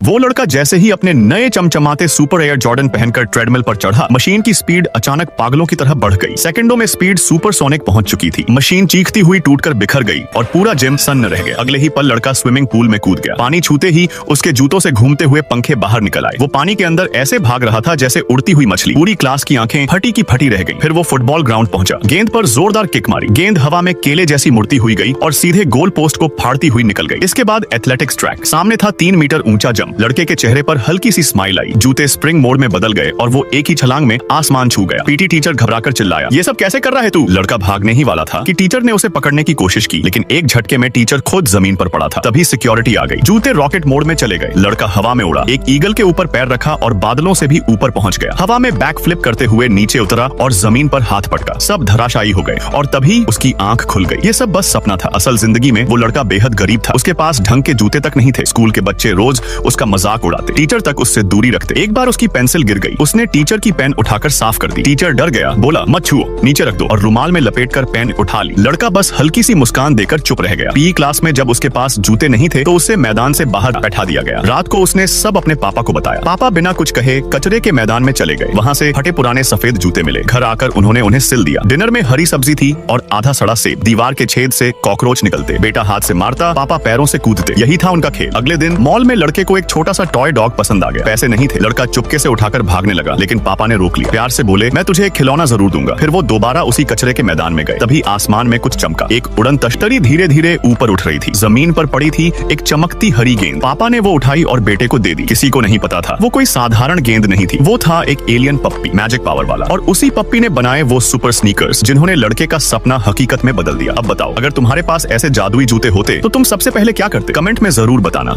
वो लड़का जैसे ही अपने नए चमचमाते सुपर एयर जॉर्डन पहनकर ट्रेडमिल पर चढ़ा, मशीन की स्पीड अचानक पागलों की तरह बढ़ गई। सेकंडों में स्पीड सुपरसोनिक पहुंच चुकी थी। मशीन चीखती हुई टूटकर बिखर गई और पूरा जिम सन्न रह गया। अगले ही पल लड़का स्विमिंग पूल में कूद गया। पानी छूते ही उसके जूतों से घूमते हुए पंखे बाहर निकल आए। वो पानी के अंदर ऐसे भाग रहा था जैसे उड़ती हुई मछली। पूरी क्लास की आंखें फटी की फटी रह गई। फिर वो फुटबॉल ग्राउंड पहुंचा, गेंद पर जोरदार किक मारी। गेंद हवा में केले जैसी मुड़ती हुई गई और सीधे गोल पोस्ट को फाड़ती हुई निकल गई। इसके बाद एथलेटिक्स ट्रैक, सामने था 3 मीटर ऊंचा जंप। लड़के के चेहरे पर हल्की सी स्माइल आई। जूते स्प्रिंग मोड में बदल गए और वो एक ही छलांग में आसमान छू गया। पीटी टीचर घबराकर चिल्लाया, ये सब कैसे कर रहा है तू? लड़का भागने ही वाला था कि टीचर ने उसे पकड़ने की कोशिश की, लेकिन एक झटके में टीचर खुद जमीन पर पड़ा था। तभी सिक्योरिटी आ गई। जूते रॉकेट मोड में चले गए। लड़का हवा में उड़ा, एक ईगल के ऊपर पैर रखा और बादलों से भी ऊपर पहुंच गया। हवा में बैक फ्लिप करते हुए नीचे उतरा और जमीन पर हाथ पटका। सब धराशायी हो गए और तभी उसकी आंख खुल गई। ये सब बस सपना था। असल जिंदगी में वो लड़का बेहद गरीब था। उसके पास ढंग के जूते तक नहीं थे। स्कूल के बच्चे रोज उसका मजाक उड़ाते, टीचर तक उससे दूरी रखते। एक बार उसकी पेंसिल गिर गई। उसने टीचर की पेन उठाकर साफ कर दी। टीचर डर गया, बोला मत छुओ, नीचे रख दो, और रुमाल में लपेटकर पेन उठा ली। लड़का बस हल्की सी मुस्कान देकर चुप रह गया। पीई क्लास में जब उसके पास जूते नहीं थे तो उसे मैदान से बाहर बैठा दिया गया। रात को उसने सब अपने पापा को बताया। पापा बिना कुछ कहे कचरे के मैदान में चले गए। वहाँ से फटे पुराने सफेद जूते मिले। घर आकर उन्होंने उन्हें सिल दिया। डिनर में हरी सब्जी थी और आधा सड़ा सेब। दीवार के छेद से कॉकरोच निकलते। बेटा हाथ से मारता, पापा पैरों से कूदते। यही था उनका खेल। अगले दिन मॉल में लड़के को एक छोटा सा टॉय डॉग पसंद आ गया। पैसे नहीं थे। लड़का चुपके से उठाकर भागने लगा, लेकिन पापा ने रोक लिया। प्यार से बोले, मैं तुझे एक खिलौना जरूर दूंगा। फिर वो दोबारा उसी कचरे के मैदान में गए। तभी आसमान में कुछ चमका। एक उड़न तश्तरी धीरे धीरे ऊपर उठ रही थी। जमीन पर पड़ी थी एक चमकती हरी गेंद। पापा ने वो उठाई और बेटे को दे दी। किसी को नहीं पता था वो कोई साधारण गेंद नहीं थी। वो था एक एलियन पप्पी, मैजिक पावर वाला। और उसी पप्पी ने बनाए वो सुपर स्नीकर्स जिन्होंने लड़के का सपना हकीकत में बदल दिया। अब बताओ, अगर तुम्हारे पास ऐसे जादुई जूते होते तो तुम सबसे पहले क्या करते? कमेंट में जरूर बताना।